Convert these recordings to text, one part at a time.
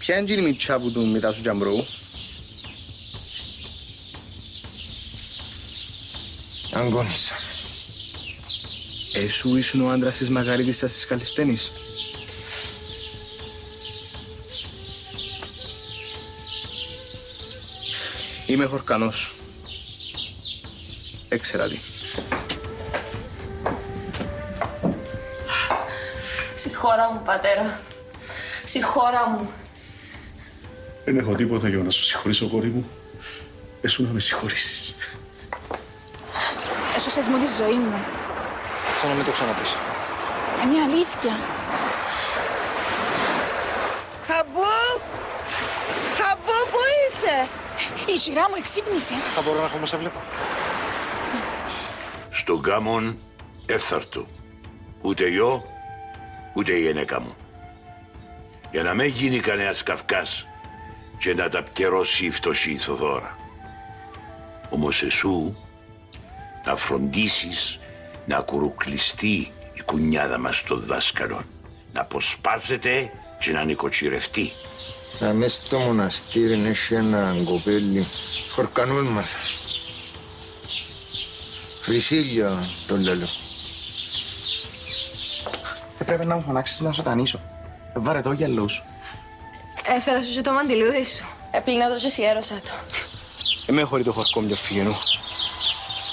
Ποια είναι η μητσά που του μετά σου τζαμπρού? Αγκώνησα. Εσού ήσουν ο άντρας της Μαγαρίτισσας της Καλυστένης. Είμαι χορκανός. Έξερα τι. Συγχώρα μου, πατέρα. Συγχώρα μου. Δεν έχω τίποτα για να σου συγχωρήσω, κόρη μου. Έσου να με συγχωρήσεις. Έσωσες μου τη ζωή μου. Αυτό να μην το ξαναπείς. Είναι αλήθεια. Χαμπό! Χαμπό, πού είσαι? Η γυρά μου εξύπνησε. Θα μπορώ να έχω μέσα βλέπω. Στον γάμον έφθαρτο. Ούτε γιο, ούτε η γυναίκα μου. Για να μην γίνει κανένας καυκάς και να τα πκερώσει η φτωχή η Θοδώρα. Όμως εσού να φροντίσεις να κουρουκλιστεί η κουνιάδα μας των δάσκαλων. Να αποσπάζεται και να νοικοκυρευτεί. Να μες στο μοναστήρι έχει ένα κοπέλι. Χορκανούν μας. Χρυσίλια τον λέω. Πρέπει να μου φωνάξεις να σου τανίσω. Βάρε το γυαλό σου. Έφερα σου το μαντιλούδι σου. Επήγνα το και σιέρωσα το. Εμέ χωρί το χορκό μου φυγενού.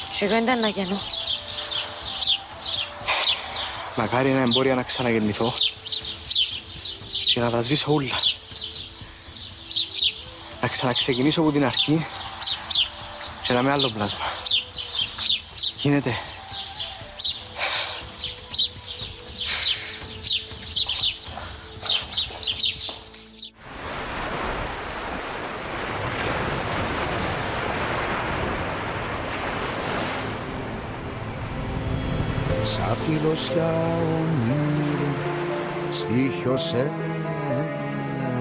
Σιγά ήταν να γεννώ. Μακάρι ένα εμπόρια να ξαναγεννηθώ και να τα σβήσω όλα. Να ξαναξεκινήσω από την αρχή και να με άλλο πλάσμα. Γίνεται. Σαν φιλοσιά ονείρου στοίχιωσέ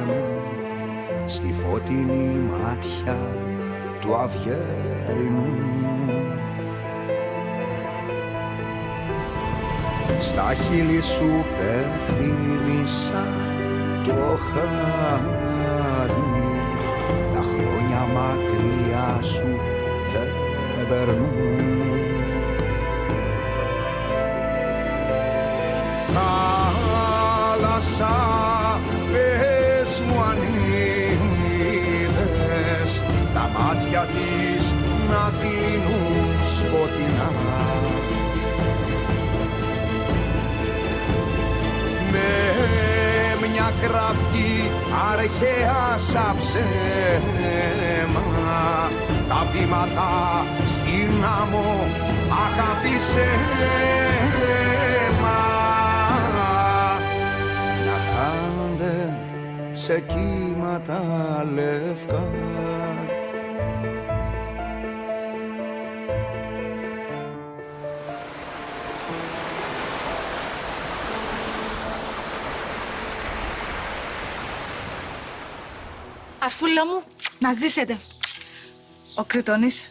με στη φωτεινή μάτια του αυγέρινου. Στα χείλη σου πεθύμησα το χάδι, τα χρόνια μακριά σου δεν περνούν. Θάλασσα, πες μου αν είδες τα μάτια της να κλείνουν σκοτεινά. Με μια κραυγή αρχαία σαν ψέμα τα βήματα στην άμμο αγάπησε σε κύματα λευκά. Αρφούλα μου, να ζήσετε. Ο Κρητονής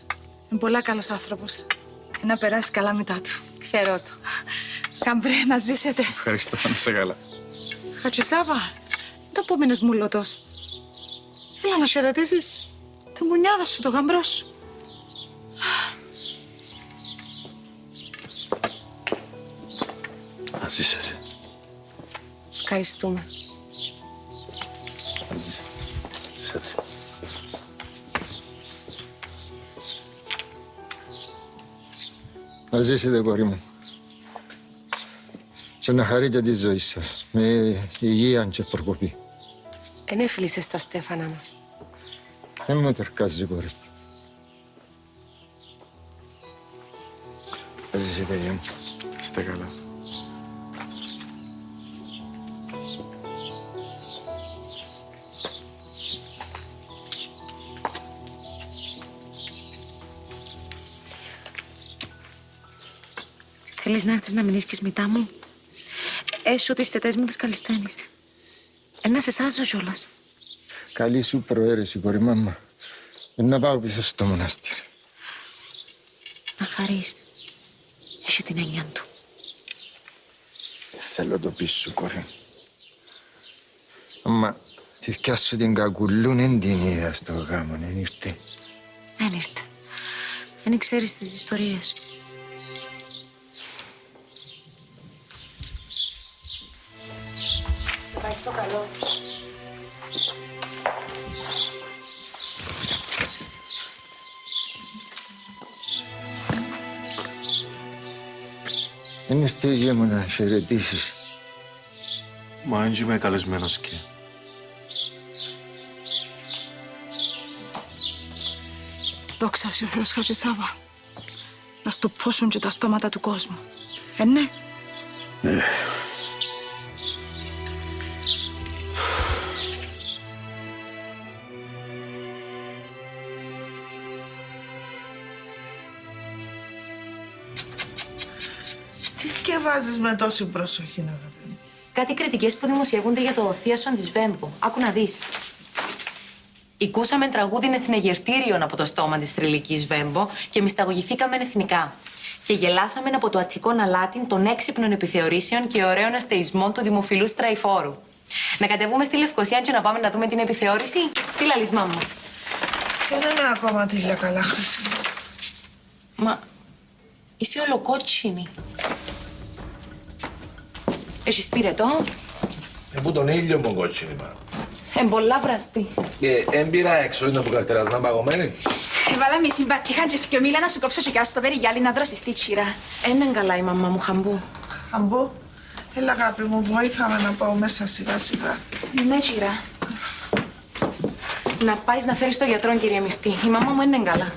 είναι πολύ καλός άνθρωπος. Να περάσει καλά μετά του. Ξέρω το. Καμπρέ, να ζήσετε. Ευχαριστώ, να είσαι καλά. Χατσισάβα, το επόμενος μου λωτός. Έλα να χαιρετήσεις την κουνιάδα σου, το γαμπρό σου. Να ζήσετε. Ευχαριστούμε. Να ζήσετε. Να ζήσετε, κόρη μου. Και να χαρείτε τη ζωή σας, με υγεία και προκοπή. Εν έφυλισες τα στέφανα μας. Δεν μου τερκάζει, κόρη. Να ζήσετε, γεια μου. Είστε καλά. Θέλεις να έρθεις να μείνεις μητά μου. Έσου τις τετές μου της Καλυστένης. Να σε σάζω κιόλας. Καλή σου προαίρεση, κόρη μάμα. Να πάω πίσω στο μοναστήρι. Να χαρείς. Έχει την έννοια του. Θέλω το πίσω σου, κόρη. Μα Τη θκιά σου την κακουλούν εν την είδα στο γάμο, δεν ήρθε. Δεν ήρθε. Δεν ξέρεις τις ιστορίες. Πάει στο καλό. Δεν ήρθε η γη μου να χαιρετήσεις. Μα δεν είμαι καλεσμένος και. Δόξα σοι ο Θεός Χατζησάβα. Να στο πόσουν και τα στόματα του κόσμου. Ναι. Τι διαβάζεις με τόση προσοχή, αγάπη μου? Κάτι κριτικές που δημοσιεύονται για το θίασον της Βέμπο. Άκου να δεις. Οικούσαμε τραγούδιν εθνεγερτήριον από το στόμα της θρυλικής Βέμπο και μυσταγωγηθήκαμε εθνικά. Και γελάσαμε από το αττικόν αλάτιν των έξυπνων επιθεωρήσεων και ωραίων αστεϊσμών του δημοφιλού Στραϊφόρου. Να κατεβούμε στη Λευκοσία και να πάμε να δούμε την επιθεώρηση. Τι λαλείς, μάμα? Δεν είναι ακόμα τέλεια καλά, Χρυσή. Μα είσαι ολοκότσινη. Έχεις πυρετό? Που τον ήλιο μου κότσινη, μα. Εμπολά βραστή. Εν πήρα έξω, είναι που καρτεράς να παγωμένη. Βάλαμε συμπατήχαν και φκιομίλα να σου κόψω και κάτω στο περιγιάλι να δώσεις τη τσίρα. Είναι καλά η μαμά μου, Χαμπού. Αμπού, έλα αγάπη μου, βοήθαμε να πάω μέσα σιγά σιγά. Ναι, τσίρα. Να πάεις να φέρεις το γιατρό, κυρία Μυρτή. Η μαμά μου είναι καλά.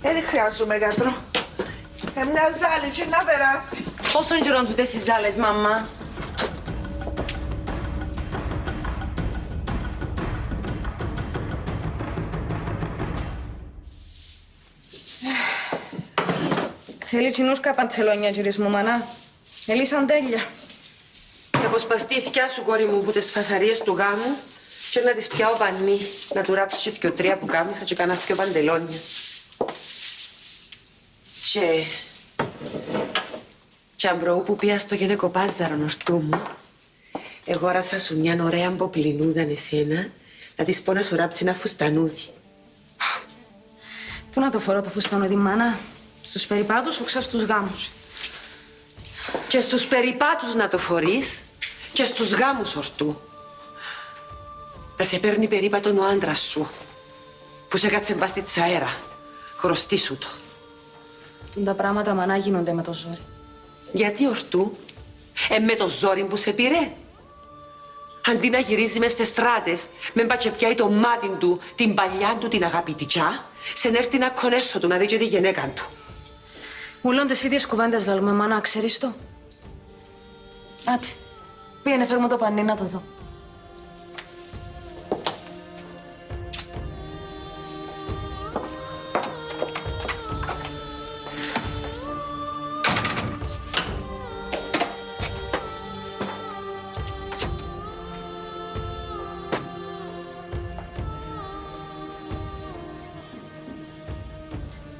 Δεν χρειάζομαι γιατρό. Μια ζάλη και να περάσει. Πόσο καιρό του τέσσερις ζάλες, μαμά? Θέλει τσινούσκα παντελόνια, κύριες μου, μανά. Ελίσαν τέλεια. Θα αποσπαστεί η θκιά σου, κόρη μου, από τις φασαρίες του γάμου και να της πιάω πανί, να του ράψει και 2-3 που κάμισα και κάνα 2 παντελόνια. Και αμπροού που πια στο γυναικοπάζαρο ορτού μου, εγόρασα σου μια ωραία μποπλινούδα εσένα, να της πω να σου ράψει ένα φουστανούδι. Πού να το φορώ το φουστανούδι, μάνα? Στους περιπάτους, όξα στους γάμους. Και στους περιπάτους να το φορείς και στους γάμους ορτού. Να σε παίρνει περίπατον ο άντρας σου, που σε κάτσε μπας στη τσαέρα. Χρωστή σου το. Τα πράγματα, μανά, γίνονται με το ζόρι. Γιατί ορτού? Με το ζόρι που σε πήρε. Αντί να γυρίζει μες στις στράτες, με μπα και πιάει το μάτι του, την παλιά του, την αγαπητικιά, σε έρθει να κονέσω του, να δει και τη γυναίκα του. Ούλον τις ίδιες κουβέντες λαλούμε, μάνα, ξέρεις το? Άτε, πήγαινε φέρ μου το πανί να το δω.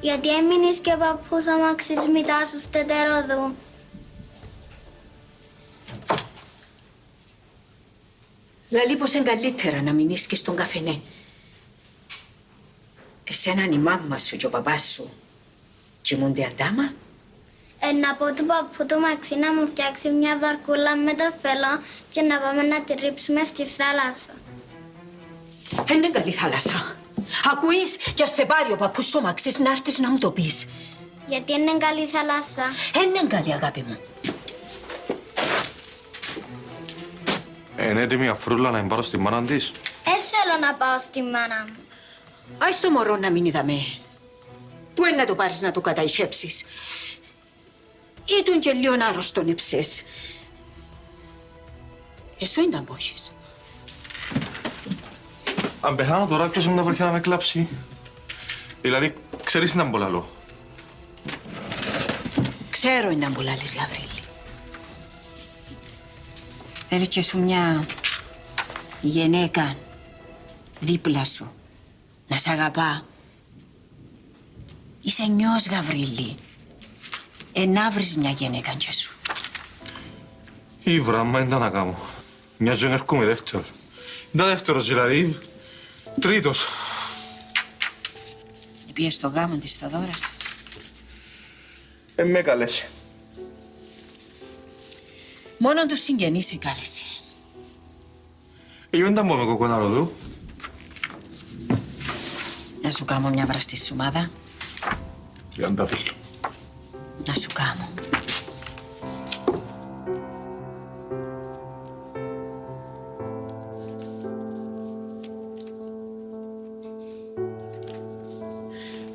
Γιατί έμεινες και ο παππούς αμάξης μητά σου στετερόδου. Λαλή πως είναι καλύτερα να μείνεις και στον καφενέ. Εσέναν η μάμμα σου και ο παπάς σου κοιμούνται αντάμα. Να πω του παππού του Μαξί να μου φτιάξει μια βαρκούλα με το φελό και να πάμε να τη ρίψουμε στη θάλασσα. Είναι καλή θάλασσα. Ακούεις, κι ας σε πάρει ο παππούς σου Μαξής να έρθεις να μου το πεις. Γιατί είναι καλή θάλασσα. Είναι καλή, αγάπη μου. Είναι έτοιμη η αφρούλα να εμπάρω στη μάνα της? Θέλω να πάω στη μάνα μου. Άις το μωρό να μην είδαμε. Πού είναι να το πάρεις να το καταϊσέψεις. Ή τον και λίγο άρρωστον εψές. Εσύ είναι να μπώσεις. Αν πεθάνω τώρα, ποιος είναι να βρεθεί να με κλάψει? Δηλαδή, ξέρεις να μπολαλώ. Ξέρω είναι να μπολάλεις, Γαβρίλη. Θέλεις και σου μια γυναίκα δίπλα σου, να σ' αγαπά. Είσαι νιός, Γαβρίλη. Να βρεις μια γυναίκα και σου. Η βράμα είναι να κάνω. Μια και έρχομαι δεύτερος. Δεν δεύτερος δηλαδή, τρίτος. Πήγε στο γάμο της Θοδόρας. Με καλέσει. Μόνο τους συγγενείς σε κάλεσε. Εγώ δεν τα μόνο κοκκοναροδού. Να σου κάνω μια βραστή σουμάδα. Τριαντάφυλλο. Να σου κάνω.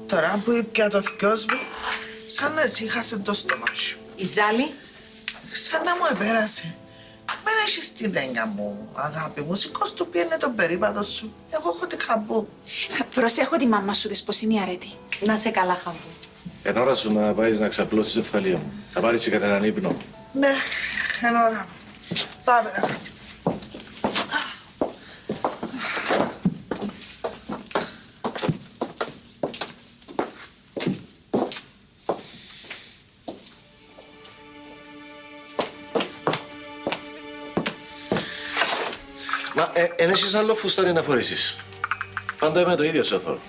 Τώρα που ήπια το θκιός μου, σαν να εσύχασε το στόμα σου. Η Ζάλη. Σαν να μου επέρασε. Μεν έχεις την έννοια μου, αγάπη μου. Σηκώς του πιένε τον περίπατο σου. Εγώ έχω την χαμπού. Προσέχω τη μάμα σου, δες πως είναι η αρέτη. Να σε καλά, Χαμπού. Εν ώρα σου να πάεις να ξαπλώσεις το φθαλείο μου. Θα πάρεις και κανέναν ύπνο. Ναι, εν ώρα μου. Πάμε, αγάπη. Μα εν έχεις άλλο φουστάρι να φορήσεις. Πάντα είμαι το ίδιο σε θωρώ.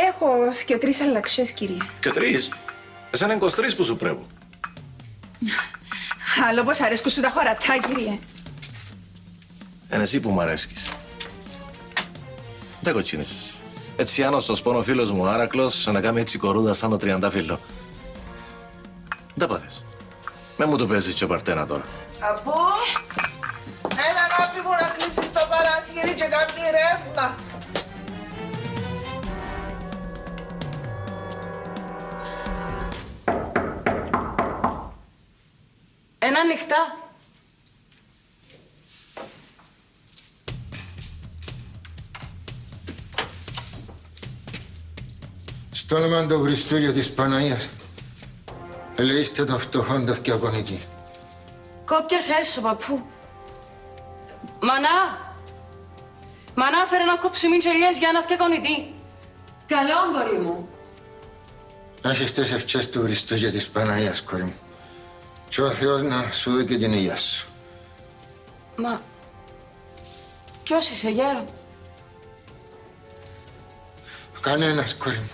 Έχω 2-3 αλλαξές, κύριε. Και τρεις. Εσένα είναι 23 που σου πρέπει. Άλλο πως αρέσκουν σου τα χωρατά, κύριε. Εν εσύ που μ' αρέσκεις. Δεν κοτσίνεσαι. Έτσι άνωστος πόνο φίλος μου Άρακλος να κάνει έτσι κορούδα σαν το τριαντάφυλλο. Δεν τα πάθες. Με μου το παίζεις και ο Παρτένα τώρα. Αμπού, έλα αγάπη μου να κλείσεις το παράθυρι και κάνει ρεύμα. Ένα ανοιχτά. Στο όνομα του Χριστού και της Παναγίας, ελεήστε το φτωχόν το φτιακονίκι. Κόπιασε έσω, παππού. Μανά! Μανά, φέρε να κόψει μην τσελιές για να φτιακονητή. Καλό, κορί μου. Να έχεις τις ευχές του Χριστού και της Παναγίας, κόρη μου. Και ο Θεός να σου δει και την υγεία σου. Μα... ποιος είσαι, γέρο? Κανένας, κόρη μου.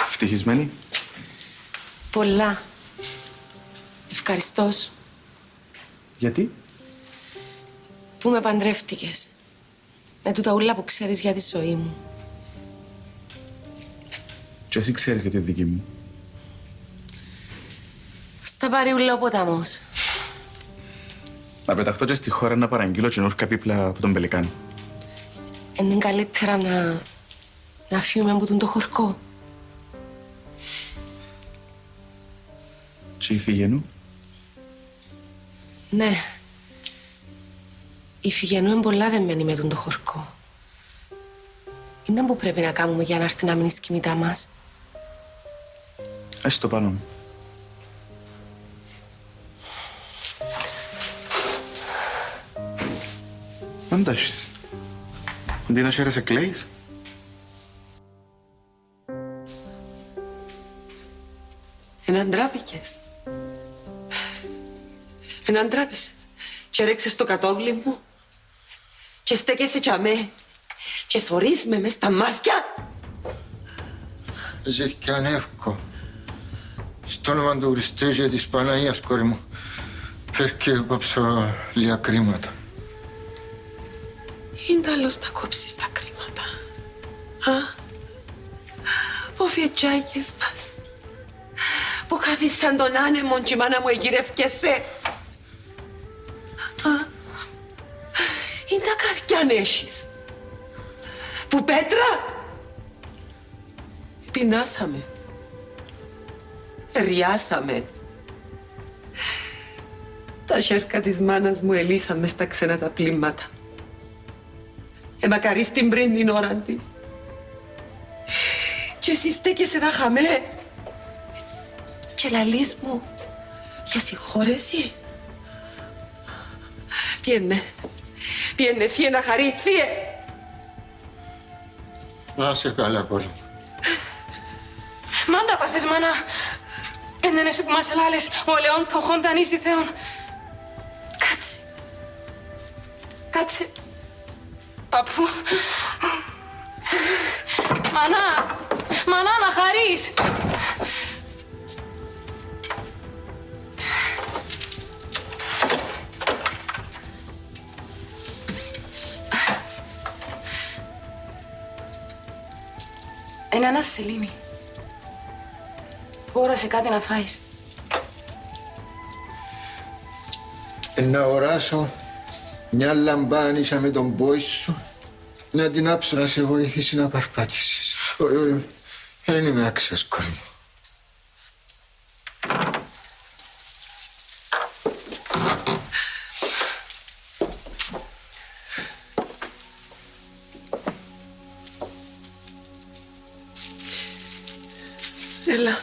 Ευτυχισμένη. Πολλά. Ευχαριστώ σου Γιατί? που με παντρεύτηκες. Με τούτα ούλα που ξέρεις για τη ζωή μου. Και εσύ ξέρεις για τη δική μου. Στα πάρει ούλα ο ποταμός. Να πεταχτώ και στη χώρα να παραγγείλω και νόρκα πίπλα από τον Πελικάνη. Είναι καλύτερα να φύγουμε από τον το χορκό. Και η Φιγενού. Ναι. Η Φιγενού είναι πολλά δεμένη με τον το χορκό. Είναι που πρέπει να κάνουμε για να έρθει να μείνει σκηνητά μας. Ας το πάνω μου. Αν τα έχεις. Αντί να σέρεσαι κλαίεις. Εναντράπηκες. Εναντράπησε. Και ρέξες το κατόβλι μου. Και στέκεσαι τσαμέ. Και θωρείς με μες στα μάτια. Ζήτηκαν εύκο. Στο όνομα του Χριστού και της Παναγίας, κόρη μου, φέρ και κόψω λίγα κρίματα. Είναι τέλος να κόψεις τα κρίματα. Α, που φιετσάκες μας. Που κάθισαν τον άνεμο και η μάνα μου εγγυρεύκεσαι. Α, είναι τα καρκιά έχεις. Που πέτρα. Πεινάσαμε. Ριάσαμε. Τα σέρκα της μάνας μου ελύσαν μες στα ξένα τα πλήμματα. Εμακαρίστην πριν την ώρα της. Και εσύ στέκεσαι να χαμέ. Και λαλείς μου για συγχώρεση. Πιένε, φύε να χαρείς, φύε. Να είσαι καλά, κόρη μου. Μάντα πάθες, μάνα. Έννενε σου που μας ελάλες, ο Λεόν το χοντανίζει Θεόν. Κάτσε. Παππού. Μανά, να χαρείς. Ένα ναυσελίνη. Όρασε κάτι να φάεις. Να οράσω μια λαμπάνισσα με τον πόη σου, να την άψω να σε βοηθήσει να παρπατήσεις. Δεν είμαι άξιος, κόρη μου. Έλα.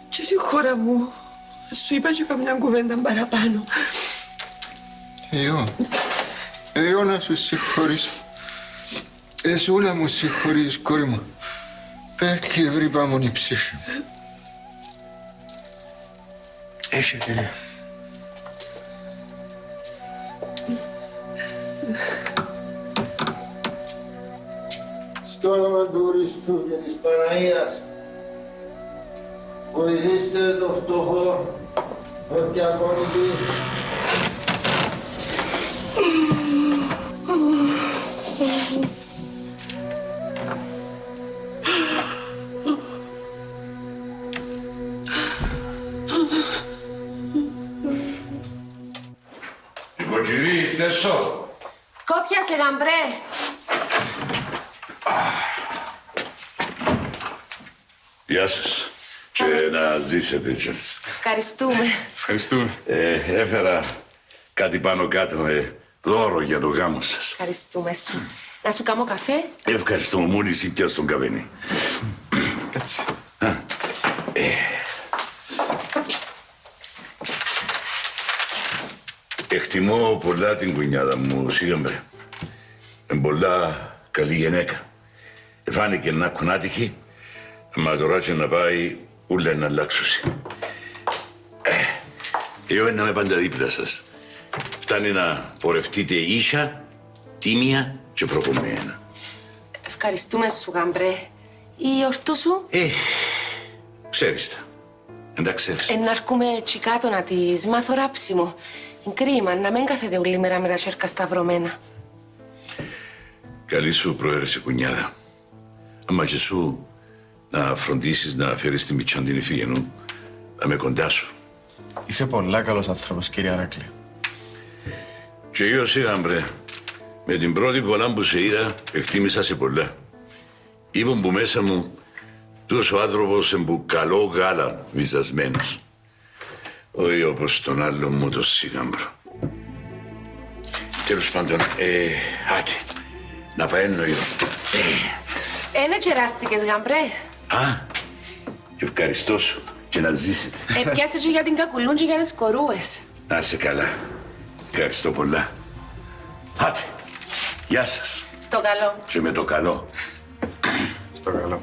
Και εσύ χώρα μου, σου είπα και καμιά κουβέντα παραπάνω. Εγώ να σου συγχωρήσω. Εσύ να μου συγχωρείς, κόρη μου. Πέρκει ευρύπα μου η ψυχή μου. Έχετε. Στο όνομα του Χριστού και της Παναγίας, βοηθήστε το φτωχό, το διακονητή. Νοικοκυρί, στέσω. Κόπιασε, γαμπρέ. Γεια σας. Και να ζήσετε κιόλας. Ευχαριστούμε. Ευχαριστούμε. Έφερα κάτι πάνω κάτω, δώρο για το γάμο σας. Ευχαριστούμε σου. Να σου κάνω καφέ. Ευχαριστώ, μόλις ήπια στον καβενί. Κάτσε. Εκτιμώ πολλά την κουνιάδα μου, Σίγαμπρε. Είναι πολλά καλή γυναίκα. Φάνηκε να έχουν άτυχη, μα τώρα και να πάει ούλα να αλλάξουσει. Εγώ να είμαι πάντα δίπλα σας. Φτάνει να πορευτείτε ίσα, τίμια και προκομμένα. Ευχαριστούμε σου, γαμπρέ. Η ορτού σου. Ξέρεις τα. Εντάξει, ξέρεις. Να αρκούμε τσι κάτω να της μάθω ράψιμο. Είναι κρίμα να μην κάθεται όλη μέρα με τα σέρκα σταυρωμένα. Καλή σου προαίρεση, κουνιάδα. Άμα και σου να φροντίσεις να φέρεις τη Μιτσάν την Ιφηγενού, να με κοντά σου. Είσαι πολλά καλός άνθρωπος, κύριε Αράκλη. Και εγώ, Σίγαμπρε, με την πρώτη φορά που σε είδα, εκτίμησα σε πολλά. Είπαν που μέσα μου, τούτος ο άνθρωπος εμπου καλό γάλα βυζασμένος. Όχι όπως τον άλλο μου το Σίγαμπρο. Τέλος πάντων, άτε, να πάει εννοείο. Ένα κεράστηκες, γαμπρέ. Α, ευχαριστώ σου και να ζήσετε. Πιάσε και για την κακουλούν και για τις κορούες. Να είσαι καλά. Ευχαριστώ πολλά. Άτε, γεια σας. Στο καλό. Και με το καλό. Στο καλό.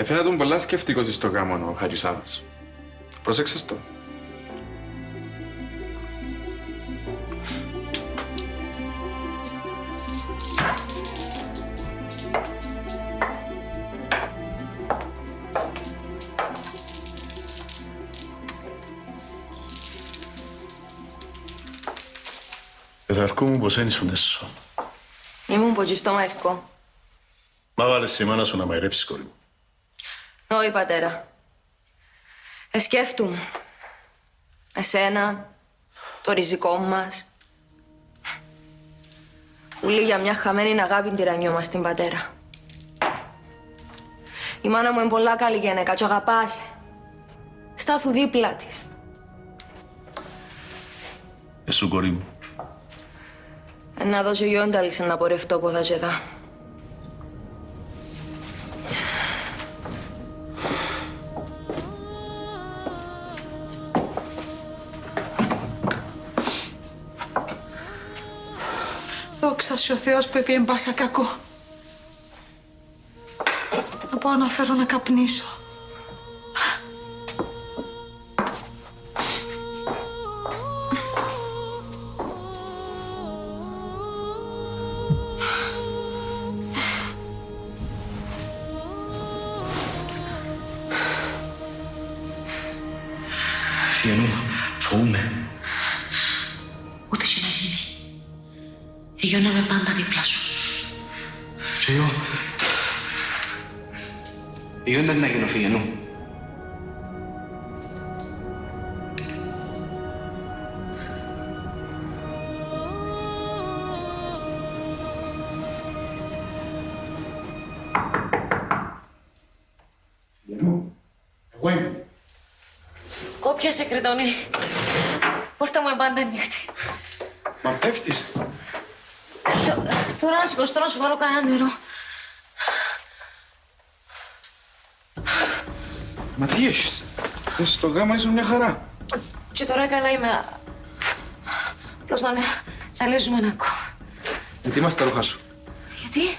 Φαίνεται πολλά σκεφτικός στο γάμο ο Χατζησάβας. Πρόσεξες το. Εδαρκού μου πως ένισουν έσω. Ήμουν ποτζι στο Μαρκό. Μα βάλες η μάνα σου να μαϊρέψεις, κόρη μου. Όχι, πατέρα. Σκέφτομαι. Εσένα, το ριζικό μας. Ούλοι για μια χαμένη αγάπη τυραννιόμαστε, πατέρα. Η μάνα μου είναι πολλά καλή γυναίκα και αγαπάσαι. Στάθου δίπλα της. Εσύ, κορί μου. Να δώσω γιόνταλης να πορευτώ από τα τζεδά. Δόξα σου ο Θεός που έπιε μπάσα κακό. Να πάω να φέρω να καπνίσω. Φιενού, φοβούμαι. Ούτε και να γίνει. Εγώ να είμαι πάντα δίπλα σου. Και εγώ δεν να γίνω Φιενού. Εγώ είμαι. Κόπιασε, Κρετονή. Πόρτα μου πάντα ανοιχτή. Μα πέφτεις. Τώρα να σηκωστώ να σου βάλω κανένα νερό. Μα τι έχεις. Στο γάμα ήσουν μια χαρά. Και τώρα καλά είμαι. Απλώς να ζαλίζουμε να ακούω. Ετοίμασε τα ρούχα σου. Γιατί?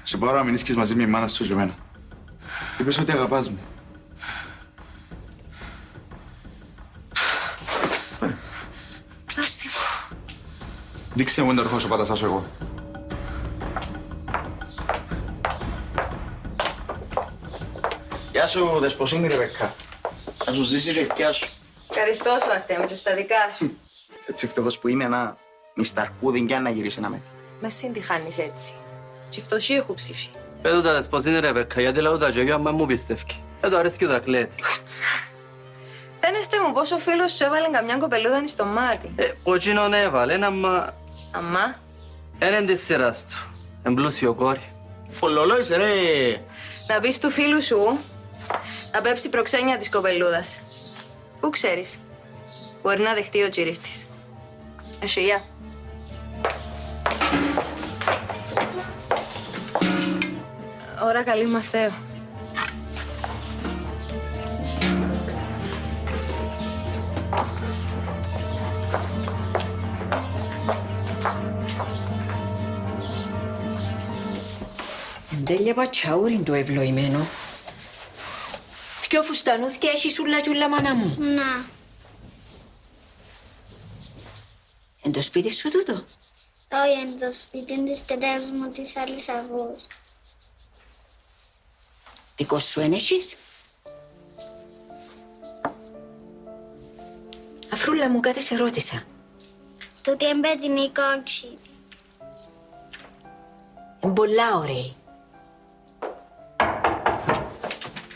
Σε πάρω να μην ίσκεις μαζί με η μάνα σου και εμένα. Είπες ότι αγαπάς με. Πλάστη μου. Δείξε μου τα ρούχα σου, παταστάσω εγώ. Γεια σου, δεσποσίνη Ρεβεκά. Να σου ζήσει η ρευκιά σου. Ευχαριστώ σου, Αρτέμι, και στα δικά σου. Έτσι φτωχός που είμαι, ένα μισταρκούδιν κι αν να γυρίσει να με. Με συντυχάνεις έτσι. Και φτωχή έχω ψήφι. Εδώ τα δεσποσίνη Ρεβεκά, γιατί λέω τα γεγιά άμα μου πιστεύει. Εδώ αρέσκει τα κλέτη. Φαίνεστε μου πως ο φίλος σου έβαλε καμιά κοπελούδα στο μάτι. Κοτσίνον έβαλε, άμα... Αμά. Είναι της σειράς του. Εμπλούσιο κόρη. Φολολό είσαι ρε. Να πεις του φίλου σου να πέψει προξένια της κοπελούδας. Πού ξέρεις. Μπορεί να δεχτεί ο τσίρις της. Γεια. Ώρα καλή μαθαίω. Τέλεια πατσάουριν το ευλοημένο. Δυο φουστανούθκια έχει σούλα τσούλα μάνα μου. Να. Εν το σπίτι σου τούτο. Όχι, είναι το σπίτι της τετέρας μου της άλλης αγούς. Δικό σου εν έχεις. Αφρούλα μου κάτι σε ρώτησα. Τούτη εμπέτεινη κόξη. Είναι πολλά ωραίοι.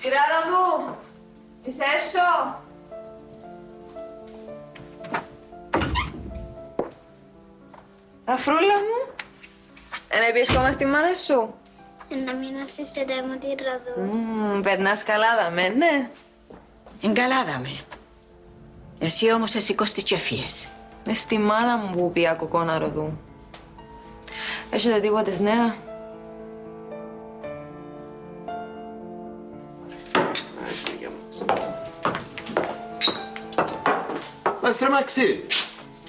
Κυράρα δου, είσαι έσω. Αφρούλα μου, να πιες κόμμα στη μάνα σου. Να μείνω στη τετέρα μου τη Ραδού. Περνάς καλά δαμε, ναι. Εν καλά δαμε. Εσύ όμως εσηκώς τις τσέφιες. Στη μάνα μου που πει κοκόνα Ροδού. Έχετε τίποτες νέα. Μας τρεμαξί.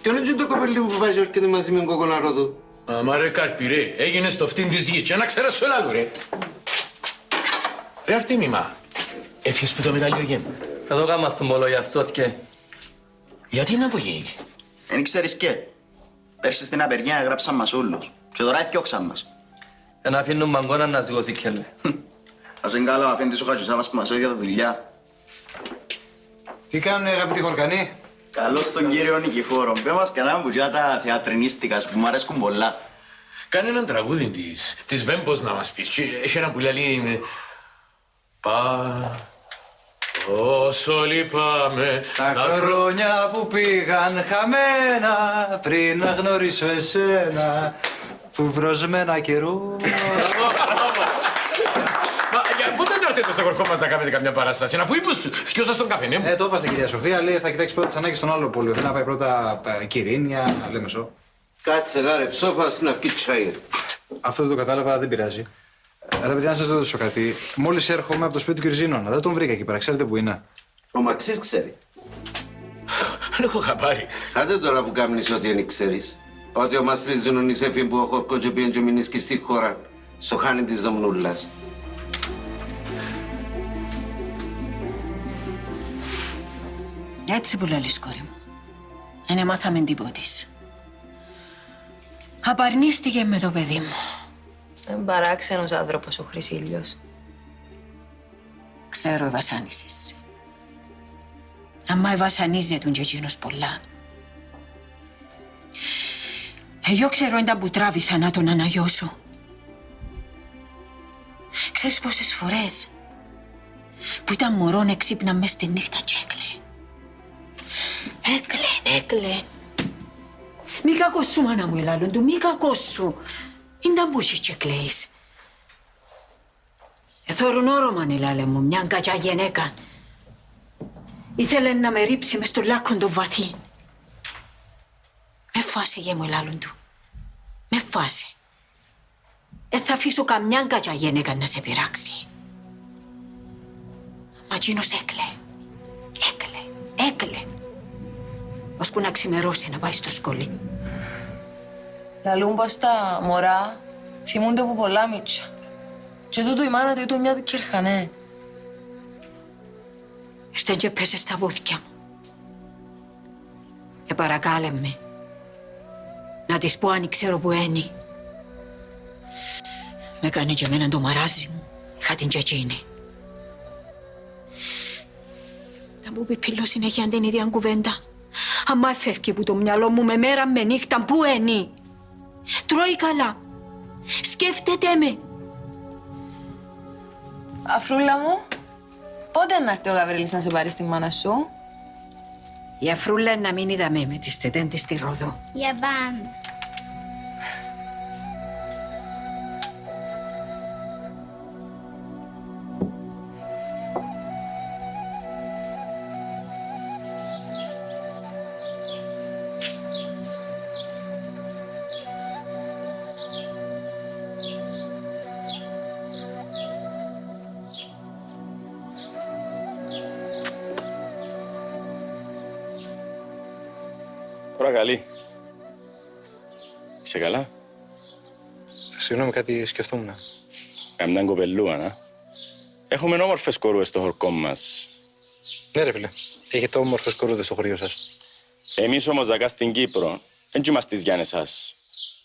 Ποιον είναι το κοπελί που βάζει ορκέται μαζί με κοκόνα Ροδού. Άμα ρε καρπί ρε, έγινε στο φτύν της γης και να ξέρεις σου ελάλου ρε. Ρε αυτή μήμα, έφυγες που το μετάλλιο γέμου. Εδώ κάμα στον Πολογιαστόθηκε. Γιατί να απογίνει. Εν ξέρεις και. Πέρσι στην απεργία γράψαν μας όλους. Και τώρα έφτιαξαν μας. Να αφήνουν μαγκώνα να σηκώσει κέλε. Ας είναι καλό αφέντης ο Χατζησάβας που μας έχει για δουλειά. Τι κάνουνε αγαπητοί χορκανοί. Καλώς τον κύριο Νικηφόρο. Πες μας κανέναν που για τα θεατρινίστικα που μου αρέσκουν πολλά. Κάνε έναν τραγούδι της Βέμπος να μας πεις. Έχει έναν που λέει... Όσο λυπάμαι... Τα χρόνια που πήγαν χαμένα πριν να γνωρίσω εσένα που βροσμένα καιρού. Πότε να Βάλτε το στο κορκό μας να κάνετε καμιά παράσταση. Αφού είπες σου, θυκιώσα στον καφενέ μου. Το είπα στην κυρία Σοφία, λέει θα κοιτάξει πρώτα τις ανάγκες στον άλλο πόλιο. Θέλει να πάει πρώτα Κυρίνια, Λέμεσο. Κάτσε γάρε ψόφα στην αυκή τσάιρ. Αυτό δεν το κατάλαβα, δεν πειράζει. Ρε παιδιά, να σας ρωτήσω κάτι. Μόλις έρχομαι από το σπίτι του Κυρζίνωνα, δεν τον βρήκα εκεί πέρα, ξέρετε που είναι. Ο Μαξής ξέρει. Δεν έχω χαπάρει. Άντε τώρα που κάμνεις ότι δεν ξέρεις. Ότι ο Μαστρής Ζηνονής έφυγε που ο Χορκό και πήγαινε και μείνεις και στη χώρα. Στο χάνι της Δομνούλας. Έτσι που λαλείς, κόρη μου. Δεν έμαθαμε τίποτης. Απαρνίστηκε με το παιδί μου. Παράξενος άνθρωπος ο Χρυσήλιος. Ξέρω, βασάνισες. Αμά βασανίζεται και εκείνος πολλά. Εγώ ξέρω ήταν που τράβησα να τον αναγιώσω. Ξέρεις πόσες φορές που ήταν μωρόν εξύπνα μες τη νύχτα και έκλαιγε. Έκλαιγε. Μη κακός σου, μάνα μου, ελάλλον του, μη κακός σου. Ήταν που είσαι και κλαίεις. Εθώρουν όρομαν, ελάλλε μου, μια κατσιά γενέκα. Ήθελε να με ρίψει μες στο λάκκον το βαθύ. Με φάσε, γε μου, ελάλλον του. Με φάσε. Θα αφήσω καμιά κατσιά γενέκα να σε πειράξει. Μα εκείνος έκλαιγε. Ώσπου να ξημερώσει να πάει στο σχολείο. Λαλούν πως τα μωρά θυμούνται από πολλά μίτσα. Και τούτου η μάνα του ή του μια του κερχανέ. Στεν και πέσε στα πόδια μου. Παρακάλε με. Να της πω αν ξέρω που είναι. Με κάνει και εμένα το μαράζι μου. Είχα την και εκείνη. Θα μου πει πύλο συνέχεια την ίδια κουβέντα. Αμά φεύγει που το μυαλό μου με μέρα με νύχτα που είναι. Τρώει καλά. Σκέφτεται με. Αφρούλα μου, πότε να έρθει ο Γαβρίλης να σε πάρει στη μάνα σου? Η Αφρούλα να μην είδαμε με τη στετέντη στη Ρόδο. Για πάντα. Ωρα καλή. Είσαι καλά? Συγγνώμη, κάτι σκεφτόμουν. Καμιά κοπελούα, να. Έχουμε όμορφες κορούες στο χορκό μας. Ναι ρε φίλε, έχετε όμορφες κορούδες στο χωριό σας. Εμείς όμως δακά στην Κύπρο, δεν είμαστε τις Γιάννεσας.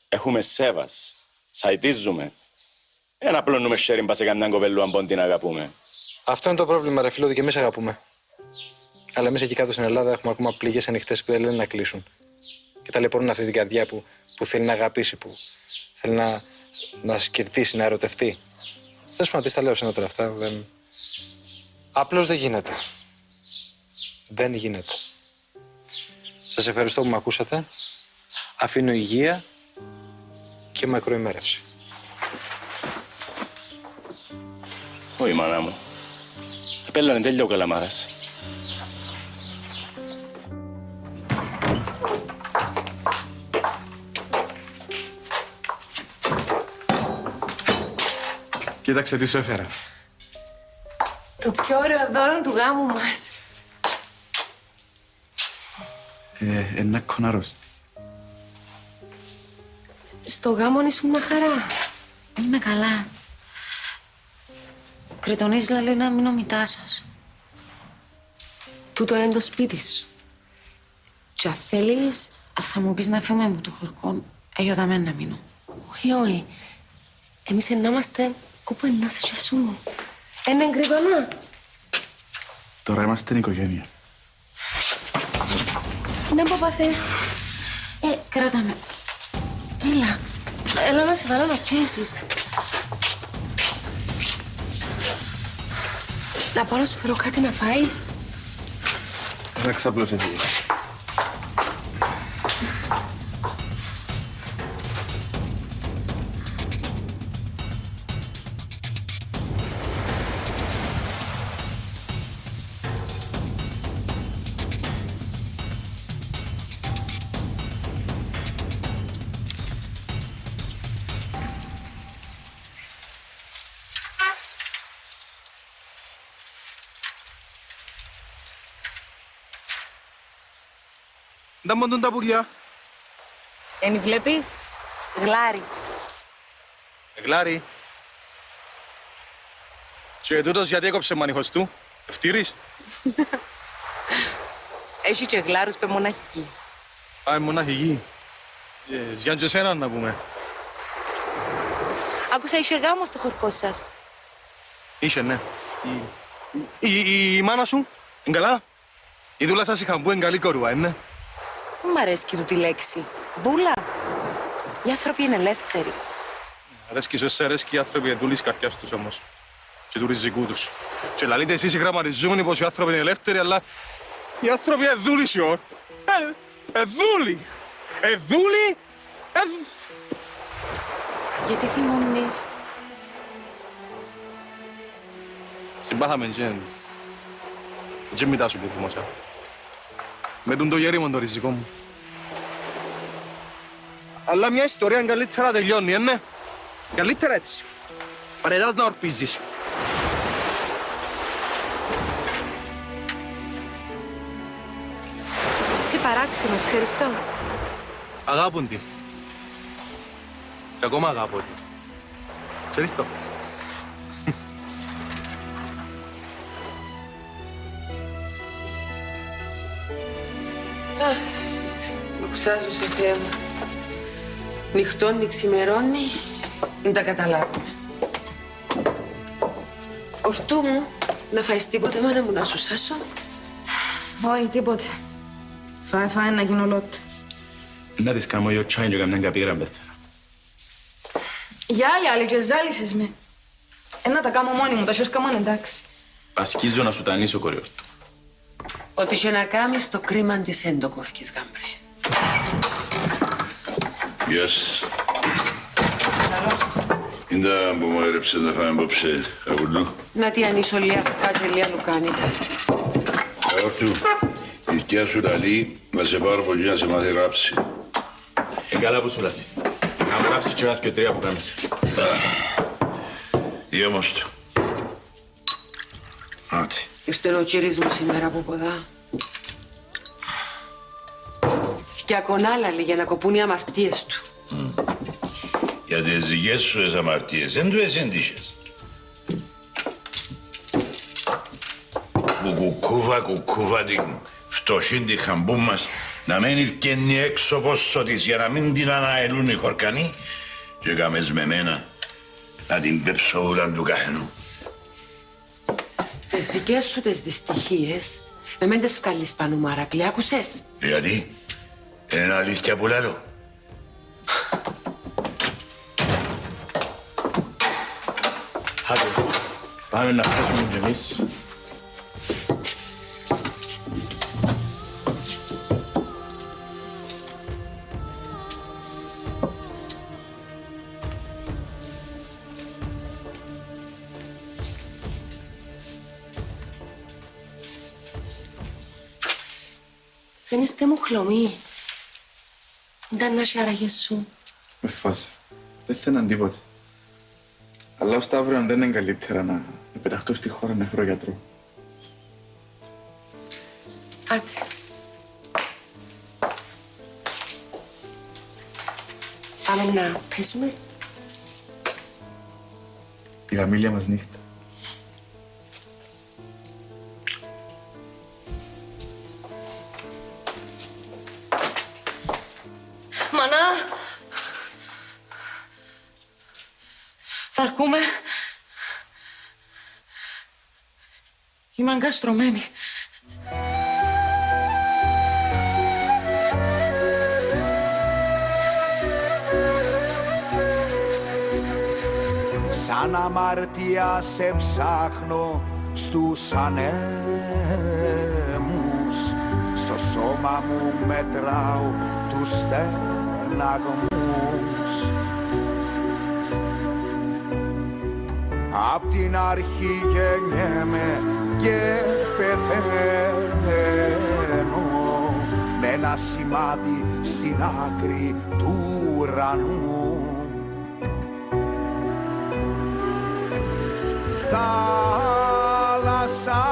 Έχουμε σέβας, σαϊτίζουμε. Ένα απλώνουμε χέρι πας σε καμιά κοπελούα αν την αγαπούμε. Αυτό είναι το πρόβλημα ρε φίλο, ότι και εμείς αγαπούμε. Αλλά εμείς εκεί κάτω στην Ελλάδα έχουμε ακόμα πληγές ανοιχτές που δεν λένε να κλείσουν. Και ταλαιπωρούν αυτή την καρδιά που θέλει να αγαπήσει, που θέλει να σκυρτήσει, να ερωτευτεί. Δεν σου τα λέω συνότερα αυτά. Απλώς δεν γίνεται. Δεν γίνεται. Σας ευχαριστώ που με ακούσατε. Αφήνω υγεία και μακροημέρευση. Όχι, μάνα μου. Επέλανε τέλειο ο καλαμάρας. Κοίταξε τι σου έφερα. Το πιο ωραίο δώρο του γάμου μας. Ένα κοναρόστι. Στο γάμο ήσουν μια χαρά. Είμαι καλά. Ο Κρετονής λέει να μείνω μητά σας. Τούτο είναι το σπίτι σου. Και αν θέλεις, Θα μου πεις να φύγουμε από το χορκό, δαμέ να μείνω. όχι. Εμείς να είμαστε όπου να είσαι και εσύ. Είναι γκριγονά. Τώρα είμαστε οικογένεια. Δεν παπαθείς. Κράτα με. Έλα να σε βάλω να πιέσεις. Να πάω να σου φέρω κάτι να φάεις. Να ξαπλώσει έτσι. Δεν μοντούν τα πουλιά. Ένι βλέπεις. Γλάρι. Γλάρι. Και τούτος γιατί έκοψε μανιχός του. Ευτήρης. Έχει και γλάρους πε μοναχική. Α, μοναχική. Ζιάν και σέναν να πούμε. Άκουσα είχε γάμο στο χωρικό σας. Είχε, ναι. Η μάνα σου, είναι καλά. Η δούλα σας είχαν που είναι καλή κορούα, ναι. Δεν μ' αρέσει και τούτη λέξη. Δούλα. Οι άνθρωποι είναι ελεύθεροι. Αρέσκει σου, εσύ αρέσκει οι άνθρωποι οι δούλοι καρδιάς τους όμως. Και του ριζικού τους. Και λαλείτε εσείς οι γραμματιζούμενοι πως οι άνθρωποι είναι ελεύθεροι, αλλά οι άνθρωποι είναι δούλοι σιώ. Δούλοι. Δούλοι. Γιατί θυμώνεις. Συμπάθαμε και μητά σου που θυμώσα. Με τον το γέρι μου το ριζικό μου. Αλλά μια ιστορία είναι καλύτερα να τελειώνει, ναι. Καλύτερα έτσι. Παρετάς να ορπίζεις. Είσαι παράξενος, ξέρεις το. Αγάπουν τη. Και ακόμα αγάπω τη. Ξέρεις το. Δοξάζω σε Θεέ μου. Νυχτώνει, ξημερώνει, δεν τα καταλάβουμε. Ορτού μου, να φάεις τίποτε, μάνα μου, να σου σάσω. Όχι, τίποτε. Φάε να γίνω λότ. Να της κάνω yo τσάιν και καμιά καπήρα μπέθερα. Για άλλη, και ζάλισες με. Να τα κάνω μόνη μου, τα σέρκα μου είναι εντάξει. Πασκίζω να σου τανίσω, κοριός του. Ότι και να κάνεις το κρίμα της εν το κόφκεις, γάμπρε. Γεια σας. Είδα που μου έρεψες να φάμε απόψε καβουρνό. Να τι ανήσω λία αυκά και λία λουκάνικα. Όρτου, η θκιά σου λαλεί να σε πάρω από εκεί να σε μάθει γράψει. Καλά που σου λαλεί. Να μου γράψει και ένας και τρία που κάμισε. Ή όμως του. Άτι. Ήρθε ο κύρις μου σήμερα από ποδά. Φτιακονάλαλε για να κοπούν οι αμαρτίες του. Για τις δικές σου τις αμαρτίες, δεν του εσύντησες. Κουκούβα την φτωχήν τη χαμπού μας, να μένει βγαίνει έξω πόσο της για να μην την αναελούν οι χορκανοί και έκαμες με μένα να την πέψω ούλαν του καθενού. Τις δικές σου τις δυστυχίες, να μην τις βγάλεις πάνω Μαρακλή, άκουσες. Γιατί, είναι αλήθεια που λάλλω. Άντε, πάμε να φτάσουμε κι εμείς. Φαίνεστε μου χλωμή. Ήταν να είσαι άραγες σου. Με φάσε. Δεν θέλαν τίποτε. Αλλά ως τα αύριο δεν είναι καλύτερα να πεταχτώ στη χώρα να φέρω γιατρό. Άτε. Πάμε να πέσουμε. Η γαμήλια μας νύχτα. Μανά! Θα αρκούμε. Είμαι αγκαστρωμένη. Σαν αμαρτία σε ψάχνω στους ανέμους, στο σώμα μου μετράω τους στεναγμούς. Απ' την αρχή γεννιέμαι και πεθαίνω με ένα σημάδι στην άκρη του ουρανού. Θάλασσα,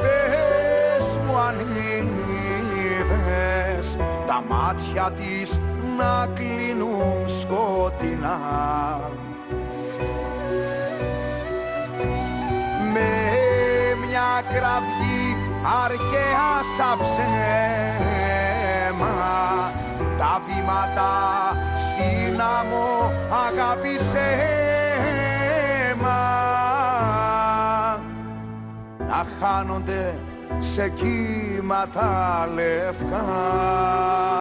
πες μου αν είδες τα μάτια της να κλείνουν σκοτεινά. Με μια κραυγή αρχαία σαν ψέμα, τα βήματα στην άμμο αγάπησέ μα, να χάνονται σε κύματα λευκά.